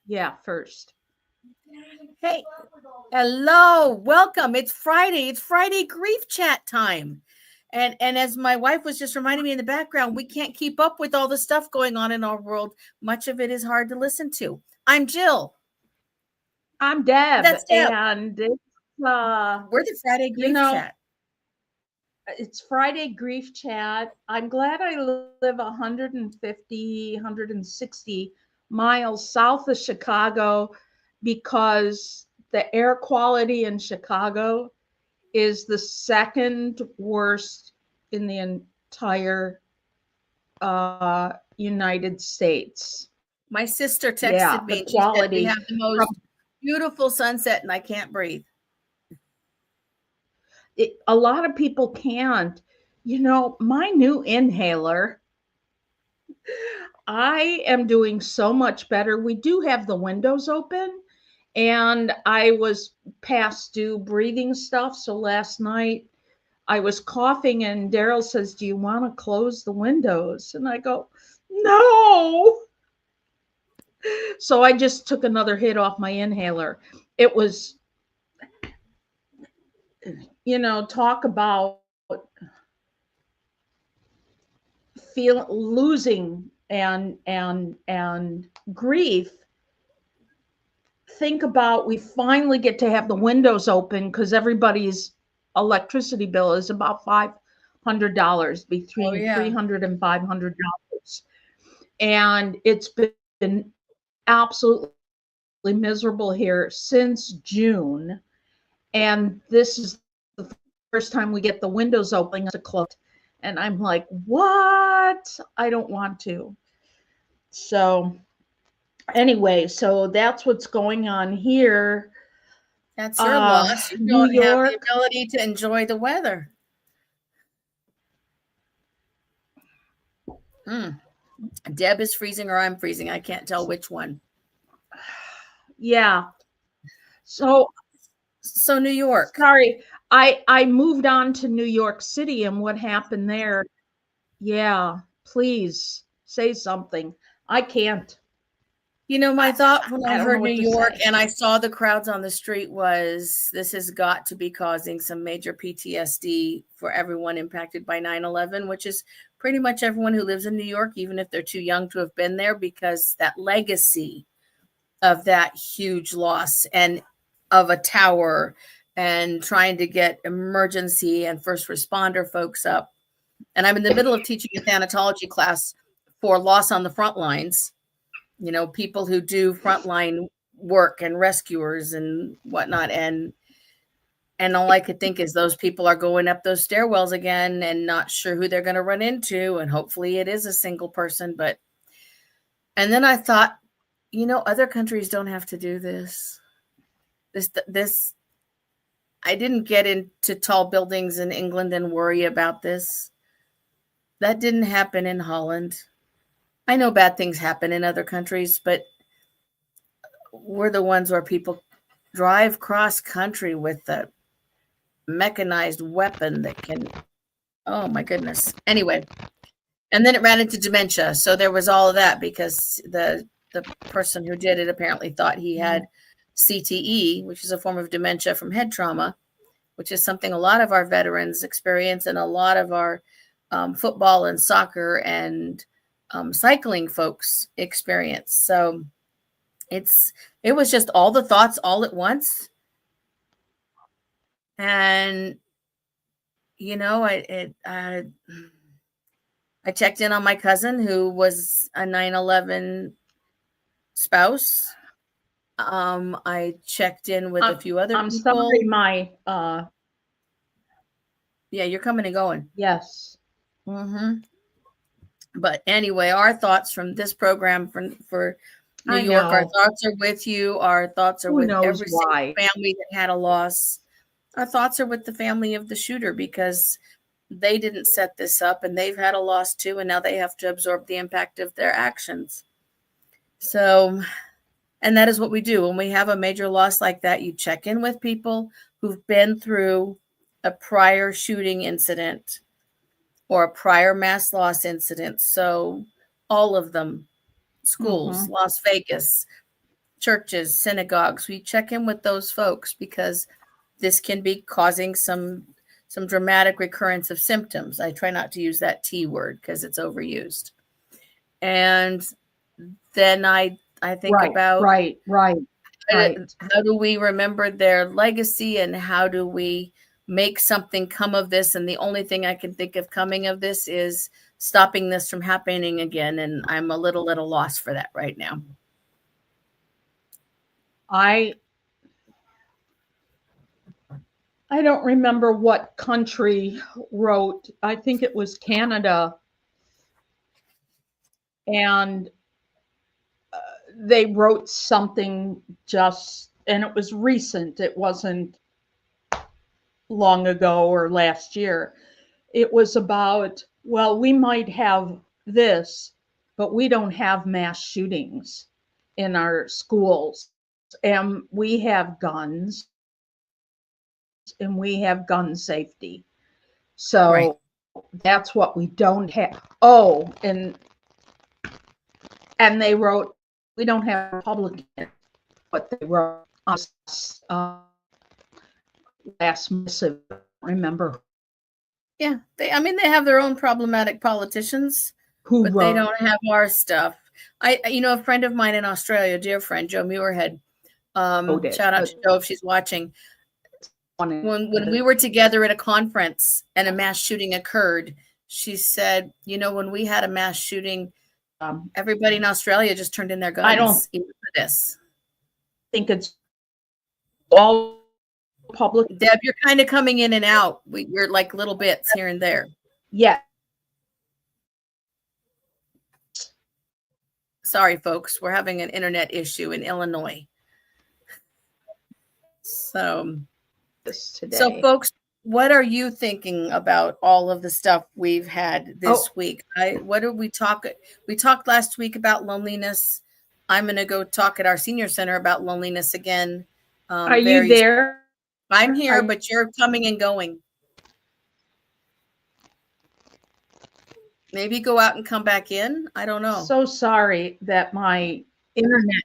Yeah, first. Hey, hello, welcome. It's Friday. It's Friday grief chat time. And as my wife was just reminding me in the background, we can't keep up with all the stuff going on in our world. Much of it is hard to listen to. I'm Jill. I'm Deb, That's Deb. and We're the Friday you grief know, chat. it's Friday grief chat. I'm glad I live 150, 160 miles south of Chicago because the air quality in Chicago is the second worst in the entire United States. My sister Yeah, texted the me and she said we quality have the from most beautiful sunset and I can't breathe. a lot of people can't. My new inhaler, I am doing so much better. We do have the windows open, and I was past due breathing stuff. So last night I was coughing, and Daryl says, "Do you want to close the windows?" And I go, "No." So I just took another hit off my inhaler. It was, talk about losing and grief. Think about, we finally get to have the windows open because everybody's electricity bill is about $500, Oh between yeah. 300 and $500, and it's been absolutely miserable here since June. And this is the first time we get the windows open to close. And I'm like, what? I don't want to. So, anyway, so that's what's going on here. That's your loss. You New don't have the York. ability to enjoy the weather. Mm. Deb is freezing or I'm freezing. I can't tell which one. Yeah. So So New York. sorry. I moved on to New York City, and what happened there. Yeah, please say something. I can't. My thought when I I don't know heard New what to York say. and I saw the crowds on the street was this has got to be causing some major PTSD for everyone impacted by 9/11, which is pretty much everyone who lives in New York, even if they're too young to have been there, because that legacy of that huge loss and of a tower and trying to get emergency and first responder folks up. And I'm in the middle of teaching a thanatology class for loss on the front lines, people who do frontline work and rescuers and whatnot. And all I could think is those people are going up those stairwells again and not sure who they're going to run into. And hopefully it is a single person. And then I thought, other countries don't have to do this. This, I didn't get into tall buildings in England and worry about this. That didn't happen in Holland. I know bad things happen in other countries, but we're the ones where people drive cross country with a mechanized weapon that can, oh my goodness. Anyway, and then it ran into dementia. So there was all of that because the person who did it apparently thought he had Mhm. CTE, which is a form of dementia from head trauma, which is something a lot of our veterans experience and a lot of our football and soccer and cycling folks experience. So it's it was just all the thoughts all at once, and I checked in on my cousin who was a 9/11 spouse. I checked in with a I'm few other I'm people. sorry, my Yeah, you're coming and going. yes. Hmm. But anyway, our thoughts from this program for New I York, our know. thoughts are with you. Our thoughts are Who with knows every single why? family that had a loss. Our thoughts are with the family of the shooter because they didn't set this up and they've had a loss too, and now they have to absorb the impact of their actions. So, and that is what we do when we have a major loss like that. You check in with people who've been through a prior shooting incident or a prior mass loss incident. So, all of them, schools, Mhm. Las Vegas, churches, synagogues. We check in with those folks because this can be causing some dramatic recurrence of symptoms. I try not to use that T word because it's overused. And then I think about how do we remember their legacy and how do we make something come of this? And the only thing I can think of coming of this is stopping this from happening again. And I'm a little lost for that right now. I don't remember what country wrote. I think it was Canada. And they wrote something and it was recent. It wasn't long ago or last year. It was about, well, we might have this, but we don't have mass shootings in our schools. And we have guns and we have gun safety. So that's what we don't have. Oh, and they wrote, we don't have Republicans, but they wrote us last missive. Remember? Yeah, they have their own problematic politicians, but they don't have our stuff. A friend of mine in Australia, dear friend Jo Muirhead, shout out to Jo if she's watching. When we were together at a conference and a mass shooting occurred, she said, when we had a mass shooting, everybody in Australia just turned in their guns. I don't for this. Think it's all public. Deb, you're kind of coming in and out. You're like little bits here and there. Yeah. Sorry, folks. We're having an internet issue in Illinois. So folks, what are you thinking about all of the stuff we've had this week? What did we talk? We talked last week about loneliness. I'm going to go talk at our senior center about loneliness again. Are you there? I'm here, but you're coming and going. Maybe go out and come back in. I don't know. So sorry that my internet,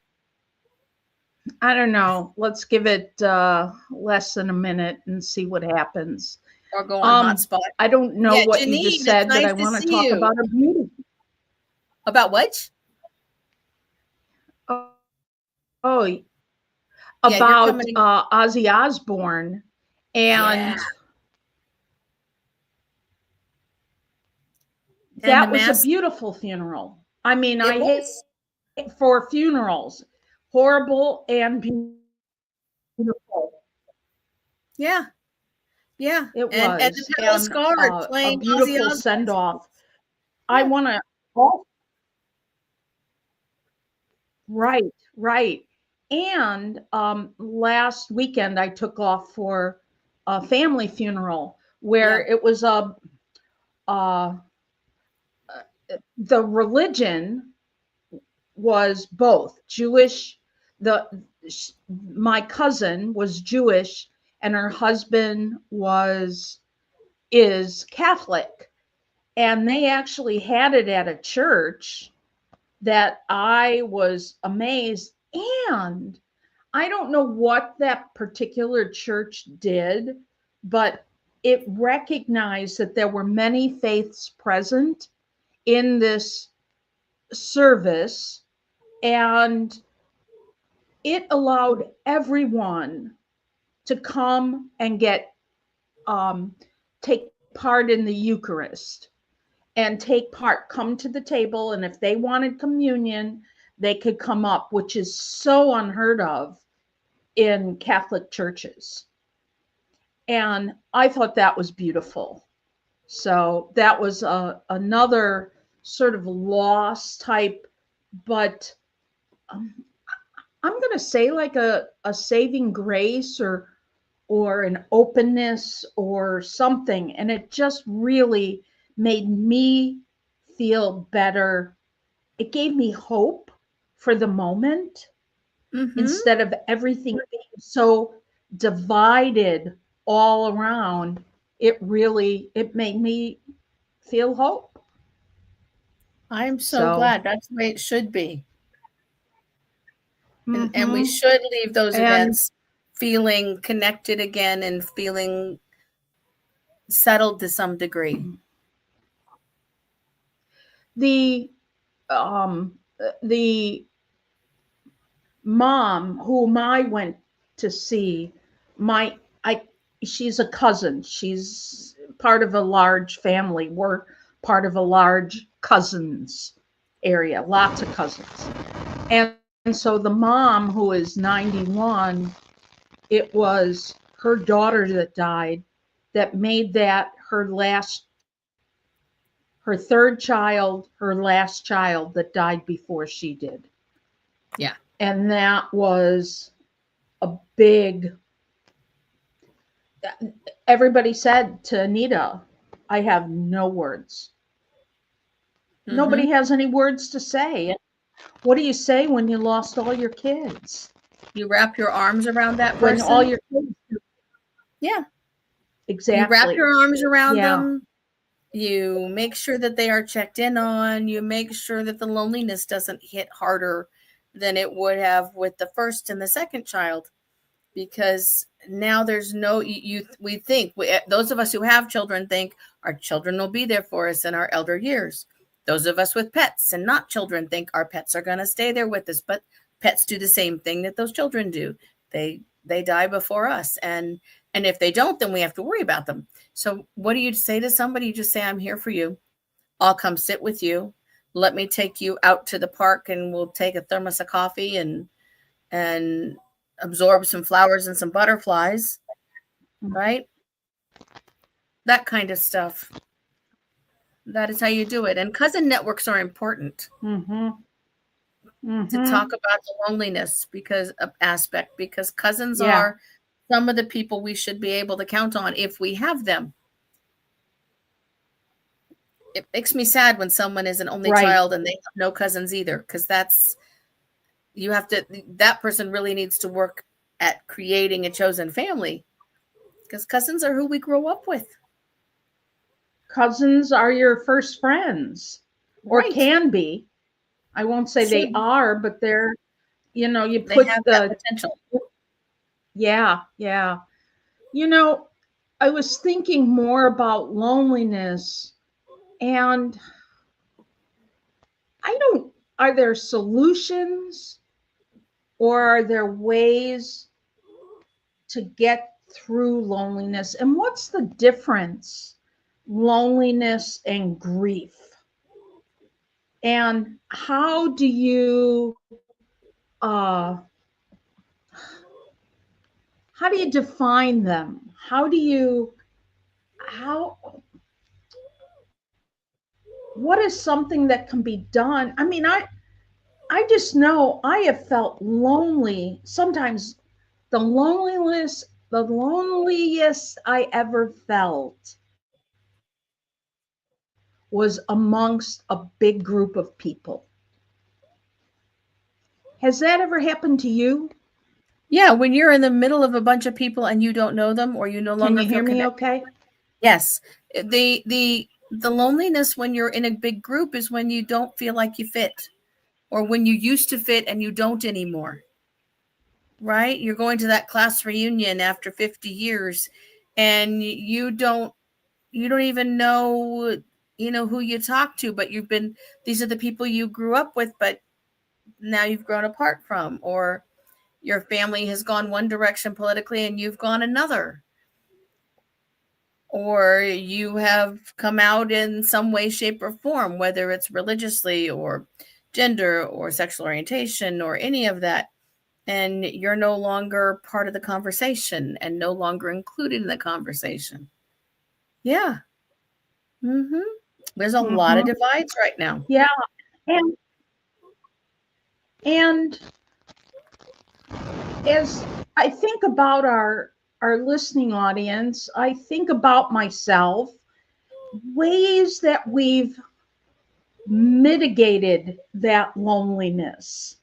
I don't know. Let's give it less than a minute and see what happens. Or go on hotspot. I don't know what Janine, you just said, but I want to talk about a beauty. About what? About Ozzy Osbourne and that was a beautiful funeral. I mean, I hate for funerals, horrible and beautiful. Yeah, it was. And Scarred playing a beautiful send off. Yeah. I want to. Right. And last weekend I took off for a family funeral where it was the religion was both Jewish. My cousin was Jewish and her husband is Catholic, and they actually had it at a church that I was amazed. And I don't know what that particular church did, but it recognized that there were many faiths present in this service, and it allowed everyone to come and take part in the Eucharist and come to the table. And if they wanted communion, they could come up, which is so unheard of in Catholic churches. And I thought that was beautiful. So that was another sort of loss type, but I'm going to say like a saving grace or an openness or something. And it just really made me feel better. It gave me hope for the moment instead of everything being so divided all around. It made me feel hope. I'm so glad. That's the way it should be. And we should leave those And events feeling connected again and feeling settled to some degree. the the mom whom I went to see, my I she's a cousin. She's part of a large family. We're part of a large cousins area, lots of cousins. And so the mom who is 91, it was her daughter that died that made that her third child, her last child that died before she did. Yeah. And that was a big, everybody said to Anita, I have no words. Nobody has any words to say. What do you say when you lost all your kids? You wrap your arms around that person. When all your kids. Yeah. Exactly. You wrap your arms around Yeah. them. You make sure that they are checked in on. You make sure that the loneliness doesn't hit harder than it would have with the first and the second child. Because now there's no, we think, those of us who have children think our children will be there for us in our elder years. Those of us with pets and not children think our pets are going to stay there with us, but pets do the same thing that those children do. They die before us. And if they don't, then we have to worry about them. So what do you say to somebody? You just say, I'm here for you. I'll come sit with you. Let me take you out to the park and we'll take a thermos of coffee and absorb some flowers and some butterflies, right? That kind of stuff. That is how you do it. And cousin networks are important to talk about the loneliness because cousins are some of the people we should be able to count on if we have them. It makes me sad when someone is an only child and they have no cousins either, because that person really needs to work at creating a chosen family, because cousins are who we grow up with. Cousins are your first friends, or can be. I won't say they are, but they're, you put have that potential. Yeah. I was thinking more about loneliness, and are there solutions or are there ways to get through loneliness? And what's the difference, loneliness and grief? And how do you define them? What is something that can be done? I mean, I just know I have felt lonely. Sometimes the loneliest I ever felt was amongst a big group of people. Has that ever happened to you? Yeah, when you're in the middle of a bunch of people and you don't know them, or you no longer feel connected. Can you hear me okay? Yes. The loneliness when you're in a big group is when you don't feel like you fit, or when you used to fit and you don't anymore. Right? You're going to that class reunion after 50 years and you don't even know, who you talk to, but these are the people you grew up with, but now you've grown apart from, or your family has gone one direction politically and you've gone another, or you have come out in some way, shape, or form, whether it's religiously or gender or sexual orientation or any of that, and you're no longer part of the conversation and no longer included in the conversation. Yeah. There's a lot of divides right now. Yeah. And as I think about our listening audience, I think about myself, ways that we've mitigated that loneliness.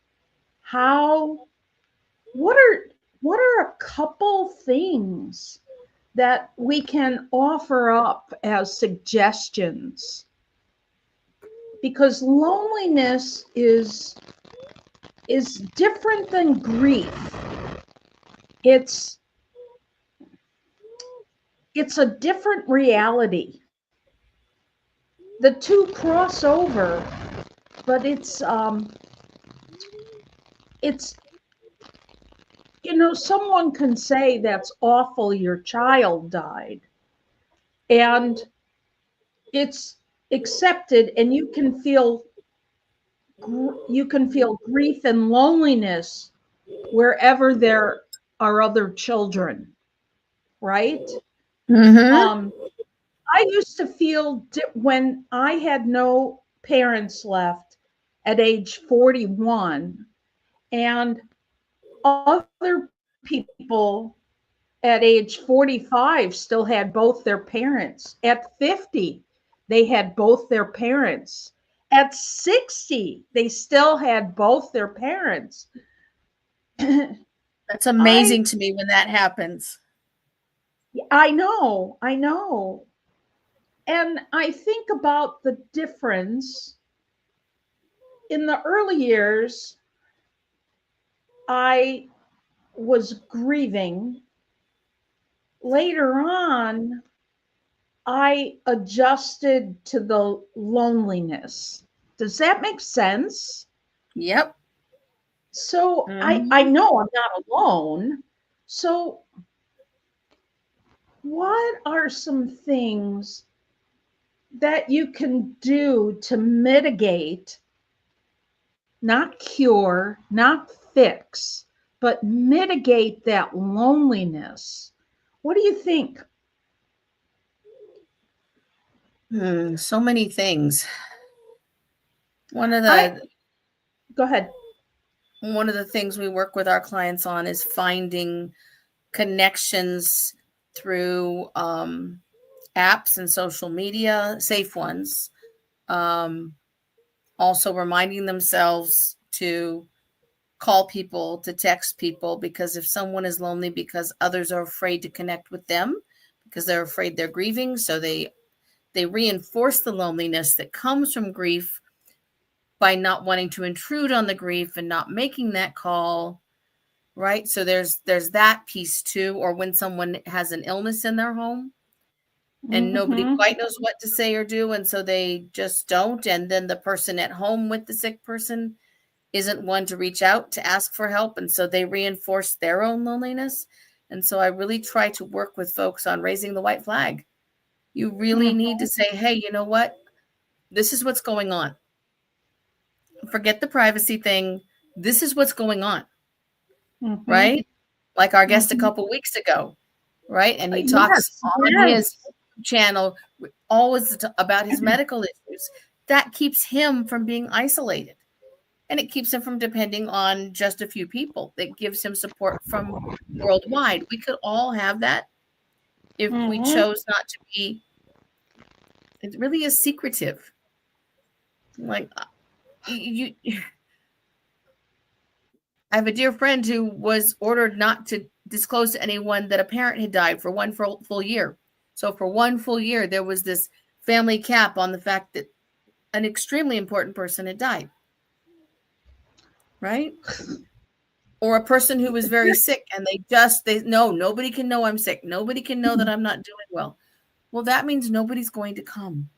What are a couple things that we can offer up as suggestions? Because loneliness is is different than grief. It's it's a different reality. The two cross over, but it's someone can say that's awful, your child died, and it's accepted, and you can feel grief and loneliness wherever there are other children, right? Mm-hmm. I used to feel when I had no parents left at age 41, and other people at age 45 still had both their parents. At 50, they had both their parents. At 60, they still had both their parents. That's I amazing to me when that happens. I know, I know. And I think about the difference in the early years. I was grieving. Later on, I adjusted to the loneliness. Does that make sense? Yep. So I Mm-hmm. know I'm not alone. So what are some things that you can do to mitigate, not cure, not fix, but mitigate that loneliness? What do you think? So many things. One of I the Go ahead. one of the things we work with our clients on is finding connections through apps and social media, safe ones. Um, Also reminding themselves to call people, to text people, because if someone is lonely because others are afraid to connect with them because they're afraid they're grieving, so they reinforce the loneliness that comes from grief by not wanting to intrude on the grief and not making that call, right? So there's that piece too. Or when someone has an illness in their home and nobody Mm-hmm. quite knows what to say or do, and so they just don't, and then the person at home with the sick person isn't one to reach out to ask for help, and so they reinforce their own loneliness. And so I really try to work with folks on raising the white flag. You really need to say, hey, you know what, this is what's going on. Forget the privacy thing. This is what's going on, Mm-hmm. right? Like our guest a Mm-hmm. couple weeks ago, right? And he talks Yes, on his yes. channel always about his medical issues. That keeps him from being isolated, and it keeps him from depending on just a few people. That gives him support from worldwide. We could all have that if we Mm-hmm. chose not to be. It really is secretive. Like you, I have a dear friend who was ordered not to disclose to anyone that a parent had died for one full year. So for one full year, there was this family cap on the fact that an extremely important person had died, right? Or a person who was very sick and they no, nobody can know I'm sick. Nobody can know that I'm not doing well. Well, that means nobody's going to come.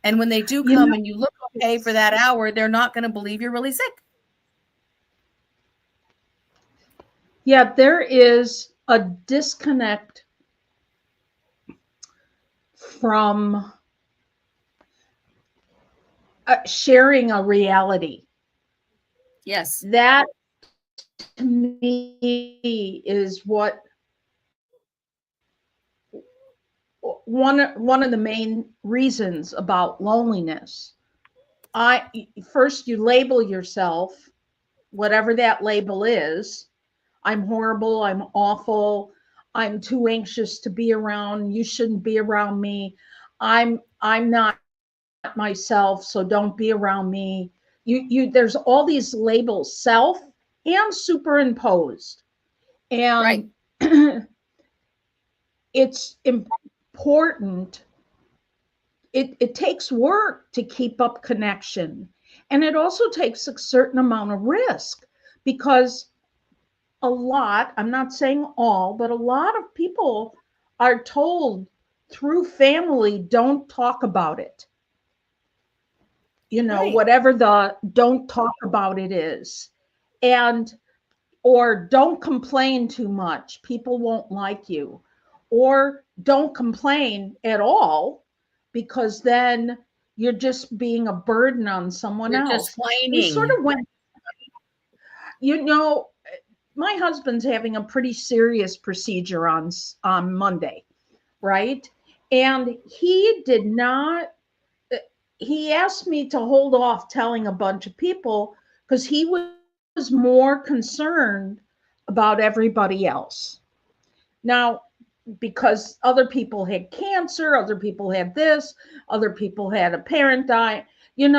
And when they do You come know, and you look okay for that hour, they're not going to believe you're really sick. yeah, there is a disconnect from sharing a reality. Yes. That to me is what one of the main reasons about loneliness. I First you label yourself, whatever that label is. I'm horrible, I'm awful, I'm too anxious to be around, you shouldn't be around me. I'm not myself, so don't be around me. You there's all these labels, self and superimposed. Right. And it's important. It takes work to keep up connection. And it also takes a certain amount of risk because a lot, I'm not saying all, but a lot of people are told through family, don't talk about it. Right. Whatever the don't talk about it is. And or don't complain too much. People won't like you. Or don't complain at all because then you're just being a burden on someone You're just else. We sort whining. of went, you know, my husband's having a pretty serious procedure on Monday, right? And he did not he asked me to hold off telling a bunch of people because he was more concerned about everybody else. Now, because other people had cancer, other people had this, other people had a parent die, and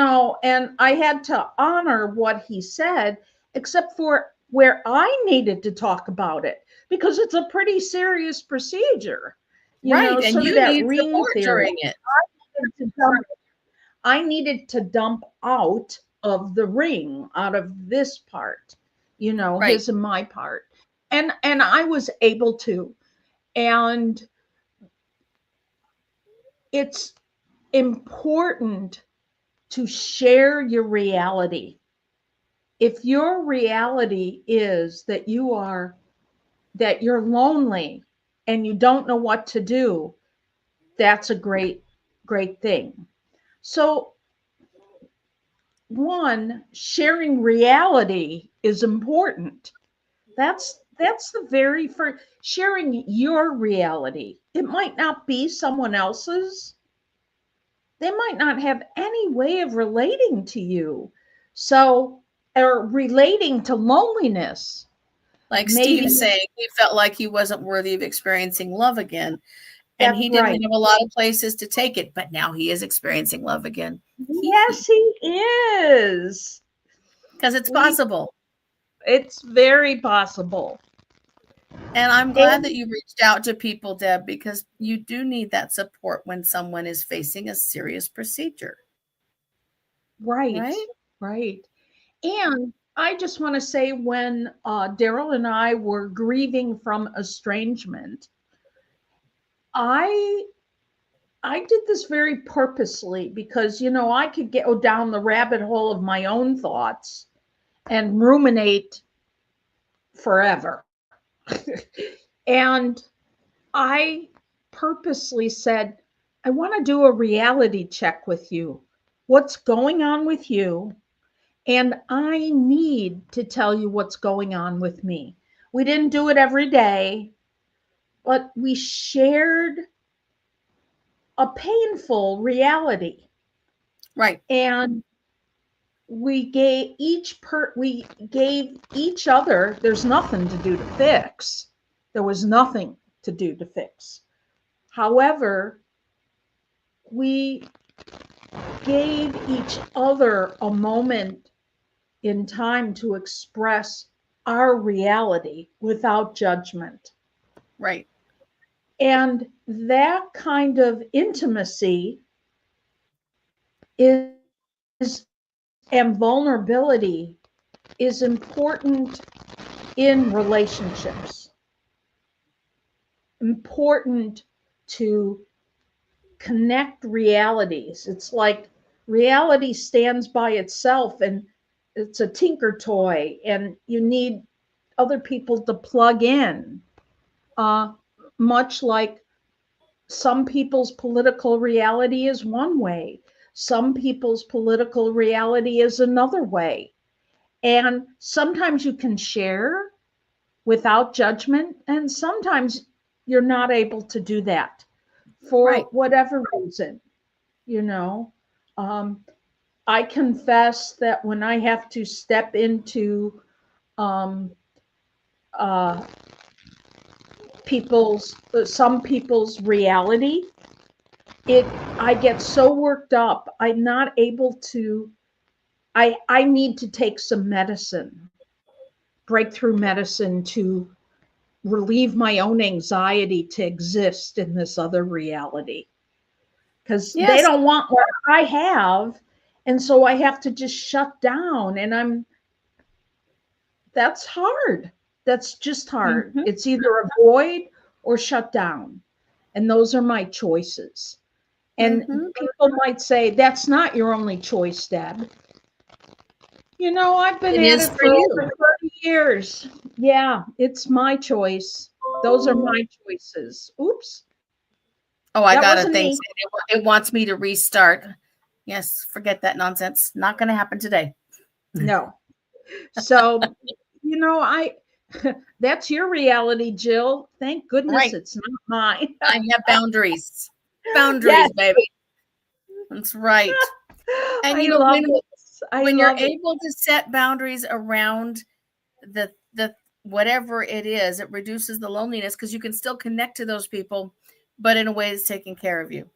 I had to honor what he said, except for where I needed to talk about it because it's a pretty serious procedure, Right. And sort of you that need ring support theory. during it. I needed to dump out of the ring, out of this part, Right. his and my part. And I was able to. And it's important to share your reality. If your reality is that you're lonely and you don't know what to do, that's a great thing. So one, sharing reality is important. That's the very first, sharing your reality. It might not be someone else's. They might not have any way of relating to you. So, or relating to loneliness. Like Maybe Steve's saying, he felt like he wasn't worthy of experiencing love again. And that's he didn't right. have a lot of places to take it, but now he is experiencing love again. Yes, he is. Because it's We possible. it's very possible. And I'm glad And that you reached out to people, Deb, because you do need that support when someone is facing a serious procedure, right, right? right. And I just want to say when Daryl and I were grieving from estrangement, I I did this very purposely because I could go down the rabbit hole of my own thoughts and ruminate forever. And I purposely said, I want to do a reality check with you. What's going on with you? And I need to tell you what's going on with me. We didn't do it every day, but we shared a painful reality. Right. And we gave each other, there's nothing to do to fix. There was nothing to do to fix. However, we gave each other a moment in time to express our reality without judgment. Right. And that kind of intimacy is and vulnerability is important in relationships, important to connect realities. It's like reality stands by itself and it's a tinker toy, and you need other people to plug in. Uh, Much like some people's political reality is one way, some people's political reality is another way. And sometimes you can share without judgment, and sometimes you're not able to do that for Right. whatever reason, you know. Um, I confess that when I have to step into um, uh, some people's reality, it I get so worked up. I'm not able to. I need to take some medicine, breakthrough medicine, to relieve my own anxiety to exist in this other reality because they Yes. don't want what I have. And so I have to just shut down, and that's hard. That's just hard. Mhm. It's either avoid or shut down. And those are my choices. And Mhm. people might say, that's not your only choice, Deb. I've been It at is it for for over you. 30 years. Yeah, it's my choice. Those are my choices. Oops, Oh, I that got a wasn't thing me. saying it wants me to restart. Yes, forget that nonsense. Not going to happen today. No. So, I that's your reality, Jill. Thank goodness Right. it's not mine. I have boundaries. Boundaries, Yes, baby. That's right. And I love this. I when you're love it. able to set boundaries around the whatever it is, it reduces the loneliness because you can still connect to those people, but in a way that's taking care of you.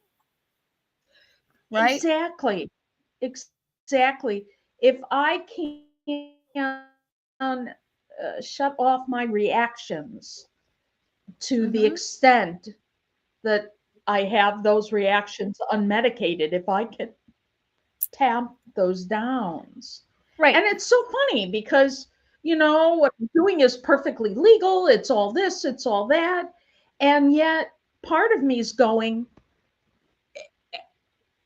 Right? Exactly. Exactly. If I can shut off my reactions to the Mm-hmm. extent that I have those reactions unmedicated, if I can tap those downs. Right. And it's so funny because, what I'm doing is perfectly legal. It's all this, it's all that. And yet part of me is going,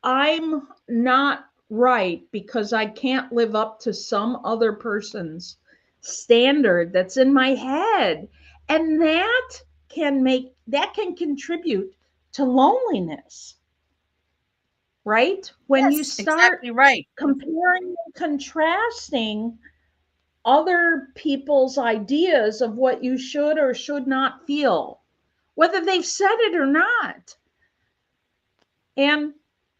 I'm not right because I can't live up to some other person's standard that's in my head. And that can contribute to loneliness, right? When you Yes, start exactly right. comparing and contrasting other people's ideas of what you should or should not feel, whether they've said it or not. And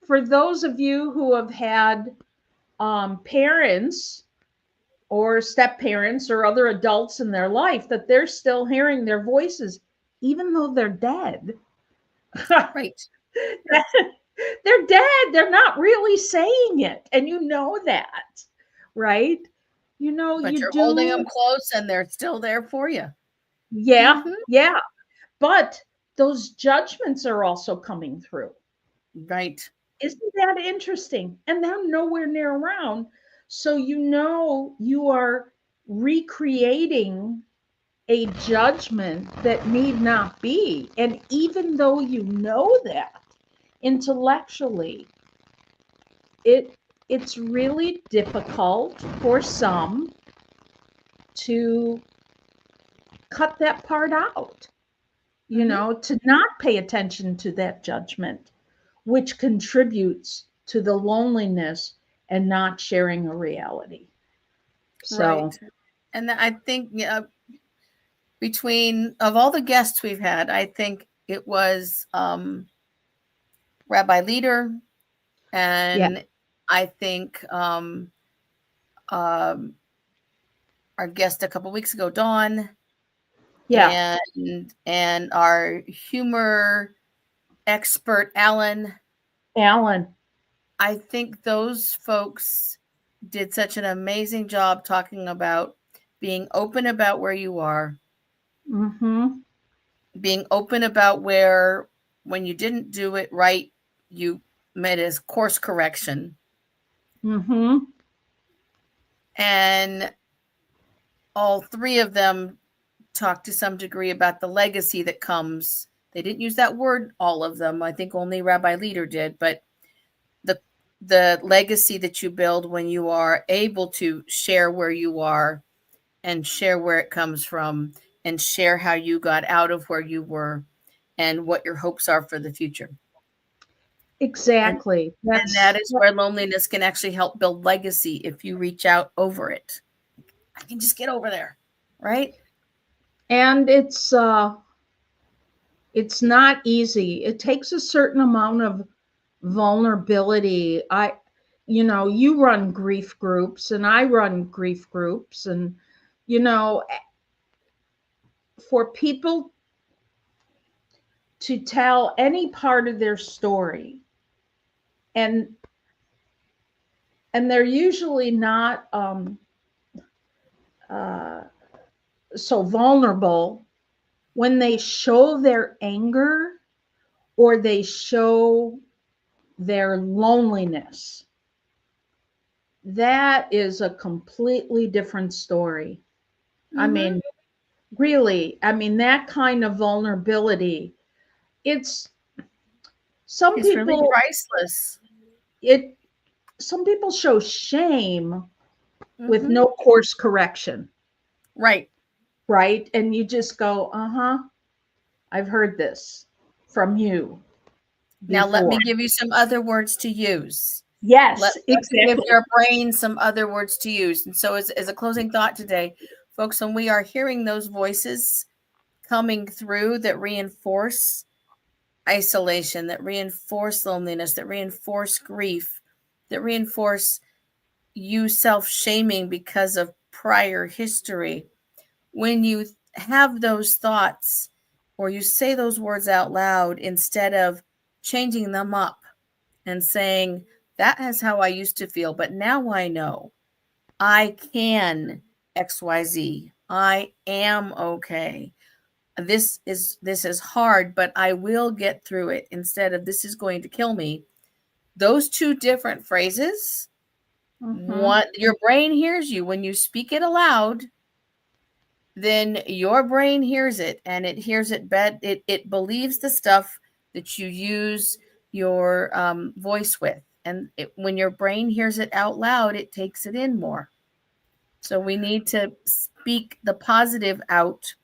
for those of you who have had parents or step parents or other adults in their life, that they're still hearing their voices, even though they're dead. Right. They're dead. They're not really saying it. And you know that, right? But You you're holding do. them close and they're still there for you. Yeah, Mm-hmm. yeah. But those judgments are also coming through. Right. Isn't that interesting? And they're nowhere near around. So you are recreating a judgment that need not be. And even though you know that intellectually, it it's really difficult for some to cut that part out, Mm-hmm. to not pay attention to that judgment, which contributes to the loneliness and not sharing a reality. Right. So, And I think between of all the guests we've had, I think it was Rabbi Leader, yeah, and I think um, our guest a couple weeks ago, Dawn, yeah, and our humor expert, Alan. Alan. I think those folks did such an amazing job talking about being open about where you are, Mm-hmm. being open about where when you didn't do it right, you made as course correction. Mm-hmm. And all three of them talked to some degree about the legacy that comes. They didn't use that word, all of them. I think only Rabbi Leader did, but the the legacy that you build when you are able to share where you are and share where it comes from and share how you got out of where you were and what your hopes are for the future. And Exactly. and that is where loneliness can actually help build legacy if you reach out over it. I can just get over there, right? And it's not easy. It takes a certain amount of vulnerability. You run grief groups and I run grief groups, and you know, for people to tell any part of their story, and they're usually not uh, so vulnerable when they show their anger or they show their loneliness. that is a completely different story. I Mm-hmm. mean, really, I mean, that kind of vulnerability, it's some It's really people, priceless. it, some people show shame with Mm-hmm. no course correction, Right. right? And you just go, uh huh, I've heard this from you Now let before. me give you some other words to use. Yes, Let's give exactly. your brain some other words to use. And so as a closing thought today, folks, when we are hearing those voices coming through that reinforce isolation, that reinforce loneliness, that reinforce grief, that reinforce you self-shaming because of prior history, when you have those thoughts or you say those words out loud instead of changing them up and saying, that is how I used to feel, but now I know I can XYZ. I am okay. This is hard, but I will get through it instead of this is going to kill me. Those two different phrases, Mm-hmm. what your brain hears you when you speak it aloud, then your brain hears it and it hears it it believes the stuff that you use your voice with, and when your brain hears it out loud, it takes it in more. So we need to speak the positive out,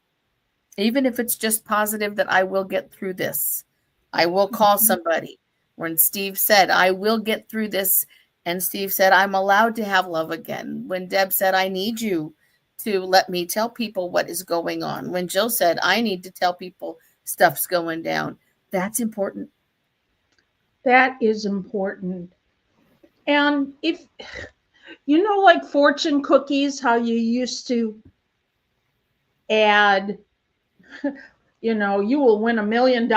even if it's just positive that I will get through this. I will call somebody. When Steve said, I will get through this, and Steve said, I'm allowed to have love again. When Deb said, I need you to let me tell people what is going on. When Jill said, I need to tell people stuff's going down. That's important. That is important. And if you know, like fortune cookies, how you used to add, you know, you will win $1 million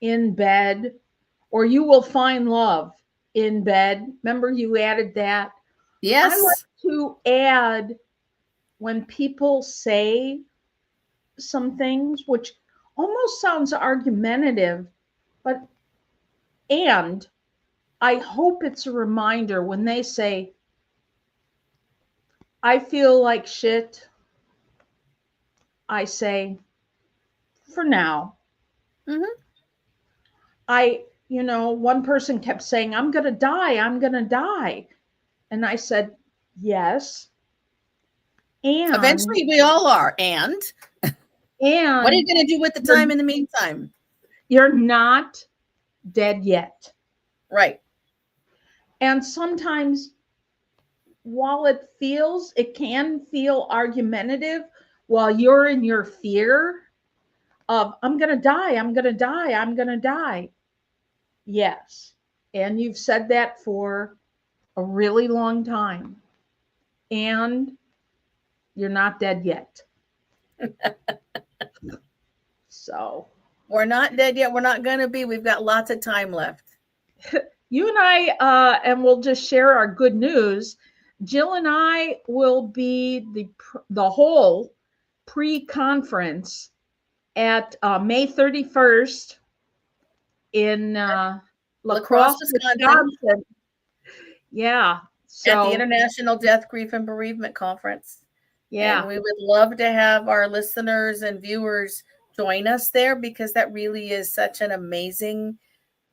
in bed, or you will find love in bed. Remember, you added that? I Yes. like to add when people say some things, which almost sounds argumentative, but and I hope it's a reminder when they say, I feel like shit, I say, for now. Mm-hmm. One person kept saying, I'm going to die, I'm going to die. And I said, yes. And, Eventually, we all are. And what are you and going to do with the you're, time in the meantime? you're not dead yet. Right. And sometimes, while it can feel argumentative while you're in your fear of, I'm going to die, I'm going to die, I'm going to die. Yes. And you've said that for a really long time. And you're not dead yet. So, We're not dead yet. We're not going to be. We've got lots of time left. you and I, and we'll just share our good news. Jill and I will be the whole pre-conference at May 31st in La La Crosse, Crosse, Wisconsin, Wisconsin. Yeah. at the So, International Death, Grief, and Bereavement Conference. And yeah, we would love to have our listeners and viewers join us there, because that really is such an amazing,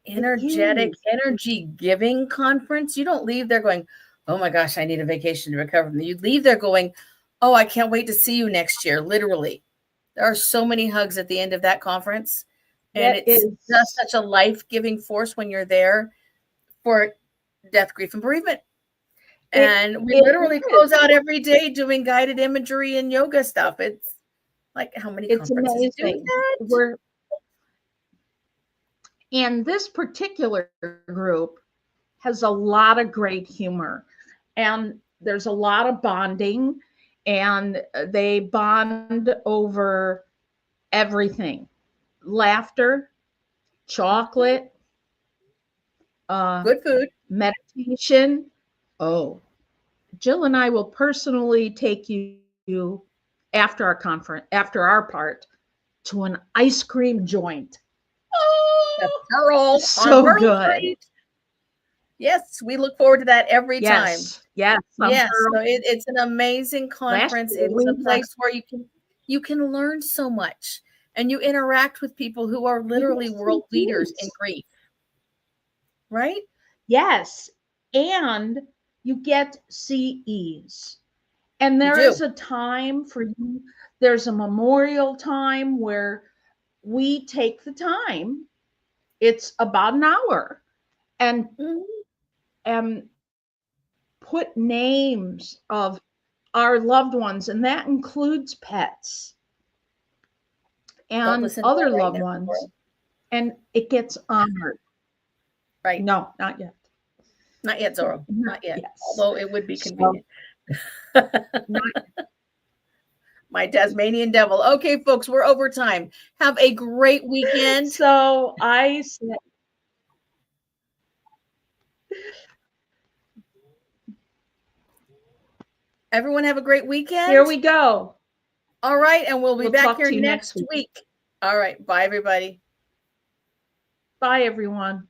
it energetic, is. energy giving conference. You don't leave there going, oh my gosh, I need a vacation to recover from that. You leave there going, oh, I can't wait to see you next year. Literally. There are so many hugs at the end of that conference. And That it's just is. such a life giving force when you're there for death, grief, and bereavement. It And we it literally close is. out every day doing guided imagery and yoga stuff. It's like, how many It's conferences do amazing. that? We're And this particular group has a lot of great humor, and there's a lot of bonding, and they bond over everything: laughter, Mhm. chocolate, uh, Good food. meditation. Oh, Jill and I will personally take you after our part to an ice cream joint. The Oh, Pearl on so Pearl good. Street. Yes, we look forward to that every time. Yes, yes, I'm Yes, sure so it's an amazing last conference. year It's we a had place where you can learn so much, and you interact with people who are literally yes, world leaders in indeed. grief, right? Yes, and you get CEs. And You there do. is a time for you, there's a memorial time where we take the time. It's about an hour and Mhm. and put names of our loved ones, and that includes pets Don't and listen to other her right loved now, ones, Laura. and it gets honored. Right. No, not yet. Not yet, Zorro. Not yet. Yes. Although it would be So, convenient. not, My Tasmanian devil. Okay, folks, we're over time. Have a great weekend. so I said, Everyone have a great here weekend. we go. All right, and we'll be We'll back talk here to you next next week. week. All right, bye everybody. Bye, everyone.